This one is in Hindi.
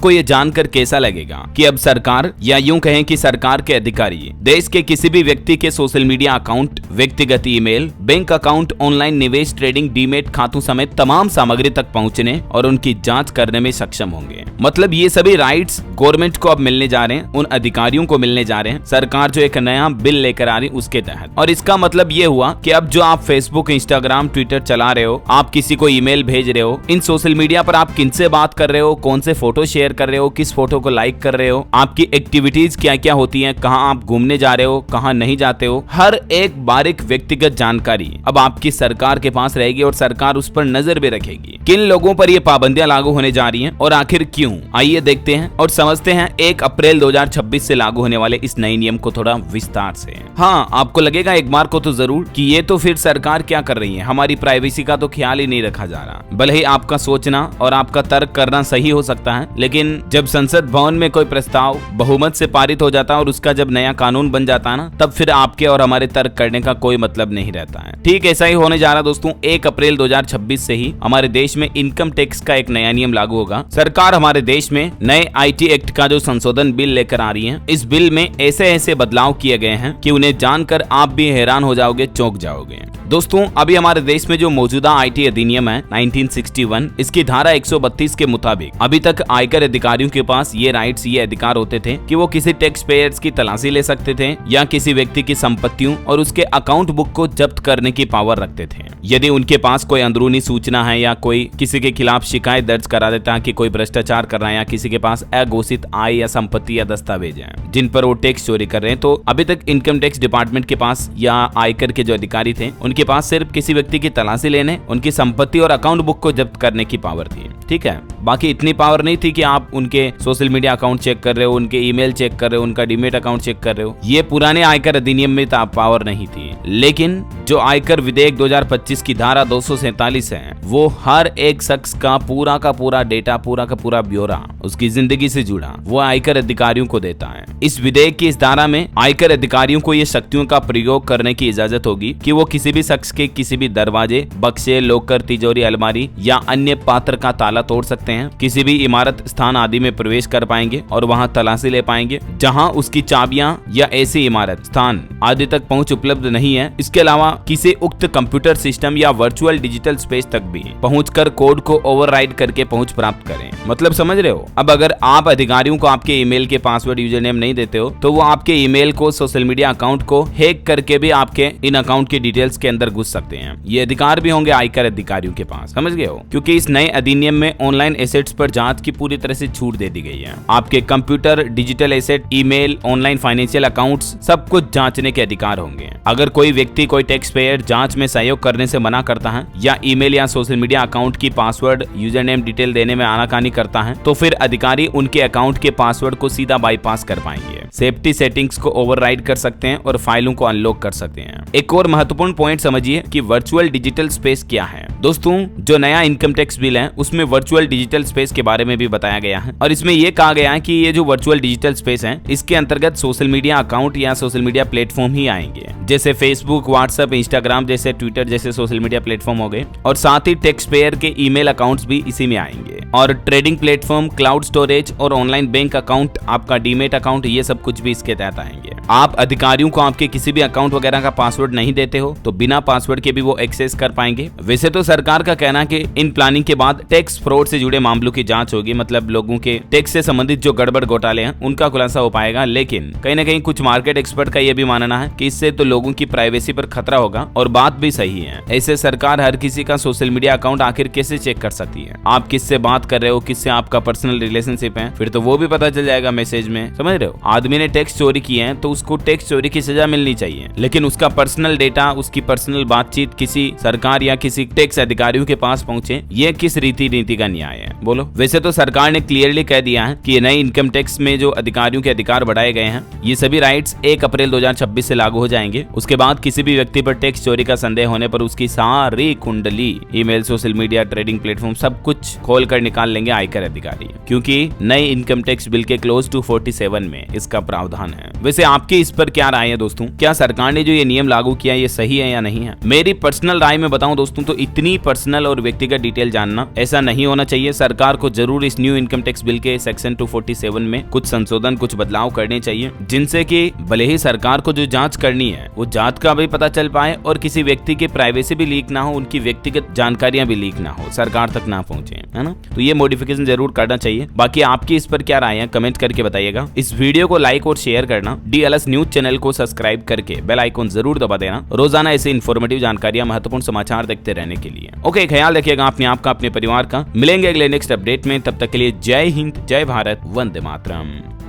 आपको ये जानकर कैसा लगेगा कि अब सरकार या यूं कहें कि सरकार के अधिकारी देश के किसी भी व्यक्ति के सोशल मीडिया अकाउंट, व्यक्तिगत ईमेल, बैंक अकाउंट, ऑनलाइन निवेश, ट्रेडिंग, डीमेट खातों समेत तमाम सामग्री तक पहुंचने और उनकी जांच करने में सक्षम होंगे। मतलब ये सभी राइट्स गवर्नमेंट को अब मिलने जा रहे हैं, उन अधिकारियों को मिलने जा रहे हैं, सरकार जो एक नया बिल लेकर आ रही उसके तहत। और इसका मतलब ये हुआ कि अब जो आप फेसबुक, इंस्टाग्राम, ट्विटर चला रहे हो, आप किसी को ईमेल भेज रहे हो, इन सोशल मीडिया पर आप किनसे बात कर रहे हो, कौन से फोटो शेयर कर रहे हो, किस फोटो को लाइक कर रहे हो, आपकी एक्टिविटीज क्या क्या होती हैं, कहां आप घूमने जा रहे हो, कहां नहीं जाते हो, हर एक बारीक व्यक्तिगत जानकारी अब आपकी सरकार के पास रहेगी और सरकार उस पर नजर भी रखेगी। किन लोगों पर ये पाबंदियां लागू होने जा रही हैं और आखिर क्यों, आइए देखते हैं और समझते हैं 1 अप्रैल 2026 से लागू होने वाले इस नए नियम को थोड़ा विस्तार से। हाँ, आपको लगेगा एक बार को तो जरूर कि ये तो फिर सरकार क्या कर रही है, हमारी प्राइवेसी का तो ख्याल ही नहीं रखा जा रहा। भले ही आपका सोचना और आपका तर्क करना सही हो सकता है, लेकिन जब संसद भवन में कोई प्रस्ताव बहुमत से पारित हो जाता है और उसका जब नया कानून बन जाता है ना, तब फिर आपके और हमारे तर्क करने का कोई मतलब नहीं रहता है। ठीक ऐसा ही होने जा रहा दोस्तों। 1 अप्रैल 2026 से ही हमारे देश में इनकम टैक्स का एक नया नियम लागू होगा। सरकार हमारे देश में नए IT एक्ट का जो संशोधन बिल लेकर आ रही है, इस बिल में ऐसे ऐसे बदलाव किए गए हैं कि उन्हें जानकर आप भी हैरान हो जाओगे, चौंक जाओगे। दोस्तों, अभी हमारे देश में जो मौजूदा IT अधिनियम है 1961, इसकी धारा 132 के मुताबिक अभी तक आयकर अधिकारियों के पास ये राइट्स, ये अधिकार होते थे कि वो किसी टैक्स पेयर्स की तलाशी ले सकते थे या किसी व्यक्ति की संपत्तियों और उसके अकाउंट बुक को जब्त करने की पावर रखते थे। यदि उनके पास कोई अंदरूनी सूचना है या कोई किसी के खिलाफ शिकायत दर्ज करा देता है कि कोई भ्रष्टाचार कर रहा है या किसी के पास अघोषित आय या संपत्ति या दस्तावेज हैं जिन पर वो टैक्स चोरी कर रहे हैं, तो अभी तक इनकम टैक्स डिपार्टमेंट के पास या आयकर के जो अधिकारी थे उनके पास सिर्फ किसी व्यक्ति की तलाशी लेने, उनकी संपत्ति और अकाउंट बुक को जब्त करने की पावर थी। ठीक है, बाकी इतनी पावर नहीं थी कि आप उनके सोशल मीडिया अकाउंट चेक कर रहे हो, उनके ईमेल चेक कर रहे हो, उनका डीमेट अकाउंट चेक कर रहे हो। ये पुराने आयकर अधिनियम में पावर नहीं थी। लेकिन जो आयकर विधेयक 2025 की धारा 247 है, वो हर एक शख्स का पूरा डेटा, पूरा का पूरा ब्यौरा उसकी जिंदगी से जुड़ा वो आयकर अधिकारियों को देता है। इस विधेयक की इस धारा में आयकर अधिकारियों को ये शक्तियों का प्रयोग करने की इजाजत होगी कि वो किसी भी शख्स के किसी भी दरवाजे, बक्से, लॉकर, तिजोरी, अलमारी या अन्य पात्र का ताला तोड़ सकते हैं, किसी भी इमारत, स्थान आदि में प्रवेश कर पाएंगे और वहां तलाशी ले पाएंगे जहां उसकी चाबियां या ऐसी इमारत, स्थान आदि तक पहुंच उपलब्ध नहीं है। इसके अलावा किसी उक्त कंप्यूटर सिस्टम या वर्चुअल डिजिटल स्पेस तक भी पहुंचकर कोड को ओवरराइड करके पहुंच प्राप्त करें। मतलब समझ रहे हो? अब अगर आप अधिकारियों को आपके ईमेल के पासवर्ड, यूजर नेम नहीं देते हो तो वो आपके ईमेल को, सोशल मीडिया अकाउंट को हैक करके भी आपके इन अकाउंट की डिटेल्स के अंदर घुस सकते हैं। ये अधिकार भी होंगे आयकर अधिकारियों के पास, समझ गए हो? क्योंकि इस नए अधिनियम में ऑनलाइन एसेट्स पर जांच की पूरी तरह से छूट दे दी गई है। आपके computer, digital asset, email, online financial accounts सब कुछ जांचने के अधिकार होंगे। अगर कोई व्यक्ति, कोई टैक्स पेयर जांच में सहयोग करने से मना करता है या ईमेल या सोशल मीडिया अकाउंट की पासवर्ड, यूजर नेम डिटेल देने में आनाकानी करता है, तो फिर अधिकारी उनके अकाउंट के पासवर्ड को सीधा बाईपास कर पाएंगे, सेफ्टी सेटिंग्स को ओवरराइड कर सकते हैं और फाइलों को अनलॉक कर सकते हैं। एक और महत्वपूर्ण पॉइंट समझिए कि वर्चुअल डिजिटल स्पेस क्या है। दोस्तों, जो नया इनकम टैक्स बिल है उसमें वर्चुअल डिजिटल स्पेस के बारे में भी बताया गया है और इसमें यह कहा गया है कि ये जो वर्चुअल डिजिटल स्पेस है, इसके अंतर्गत सोशल मीडिया अकाउंट या सोशल मीडिया प्लेटफॉर्म ही आएंगे, जैसे फेसबुक, व्हाट्सएप, इंस्टाग्राम जैसे, ट्विटर जैसे सोशल मीडिया प्लेटफॉर्म हो गए, और साथ ही टैक्स पेयर के ईमेल अकाउंट्स भी इसी में आएंगे। और ट्रेडिंग प्लेटफॉर्म, क्लाउड स्टोरेज और ऑनलाइन बैंक अकाउंट, आपका डीमेट अकाउंट, ये सब कुछ भी इसके तहत आएंगे। आप अधिकारियों को आपके किसी भी अकाउंट वगैरह का पासवर्ड नहीं देते हो तो बिना पासवर्ड के भी वो एक्सेस कर पाएंगे। वैसे तो सरकार का कहना है कि इन प्लानिंग के बाद टैक्स फ्रॉड से जुड़े मामलों की जांच होगी, मतलब लोगों के टैक्स से संबंधित जो गड़बड़ घोटाले हैं उनका खुलासा हो पाएगा। लेकिन कहीं ना कहीं कुछ मार्केट एक्सपर्ट का यह भी मानना है कि इससे तो लोगों की प्राइवेसी पर खतरा होगा, और बात भी सही है। ऐसे सरकार हर किसी का सोशल मीडिया अकाउंट आखिर कैसे चेक कर सकती है? आप किससे बात कर रहे हो, किससे आपका पर्सनल रिलेशनशिप है, फिर तो वो भी पता चल जाएगा मैसेज में, समझ रहे हो? आदमी ने टैक्स चोरी किए हैं तो उसको टैक्स चोरी की सजा मिलनी चाहिए, लेकिन उसका पर्सनल डेटा, उसकी पर्सनल बातचीत किसी सरकार या किसी टैक्स अधिकारियों के पास पहुंचे, ये किस नीति का न्याय है? बोलो। वैसे तो सरकार ने क्लियरली कह दिया है कि ये नए इनकम टैक्स में जो अधिकारियों के अधिकार बढ़ाए गए हैं, ये सभी राइट्स 1 अप्रैल 2026 से लागू हो जाएंगे। उसके बाद किसी भी व्यक्ति पर टैक्स चोरी का संदेह होने पर उसकी सारी कुंडली, email, social media, trading platform सब कुछ खोल कर निकाल लेंगे आयकर अधिकारी, क्योंकि नए इनकम टैक्स बिल के क्लोज टू 47 में इसका प्रावधान है। वैसे आपकी इस पर क्या राय है दोस्तों? क्या सरकार ने जो ये नियम लागू किया ये सही है या नहीं है? मेरी पर्सनल राय में बताऊं दोस्तों तो इतनी पर्सनल और व्यक्तिगत डिटेल जानना ऐसा नहीं नहीं होना चाहिए। सरकार को जरूर इस न्यू इनकम टैक्स बिल के सेक्शन 247 में कुछ संशोधन, कुछ बदलाव करने चाहिए, जिनसे कि भले ही सरकार को जो जांच करनी है वो जांच का भी पता चल पाए और किसी व्यक्ति की प्राइवेसी भी लीक ना हो, उनकी व्यक्तिगत जानकारियां भी लीक ना हो, सरकार तक ना पहुंचे, है ना। तो ये मॉडिफिकेशन जरूर करना चाहिए। बाकी आपकी इस पर क्या राय है कमेंट करके बताइएगा। इस वीडियो को लाइक और शेयर करना, DLS न्यूज चैनल को सब्सक्राइब करके बेल आइकॉन जरूर दबा देना, रोजाना ऐसे इन्फॉर्मेटिव जानकारियां, महत्वपूर्ण समाचार देखते रहने के लिए। ओके, ख्याल रखिएगा अपने आप का, अपने परिवार का। मिलेंगे अगले नेक्स्ट अपडेट में, तब तक के लिए जय हिंद, जय भारत, वंदे मातरम।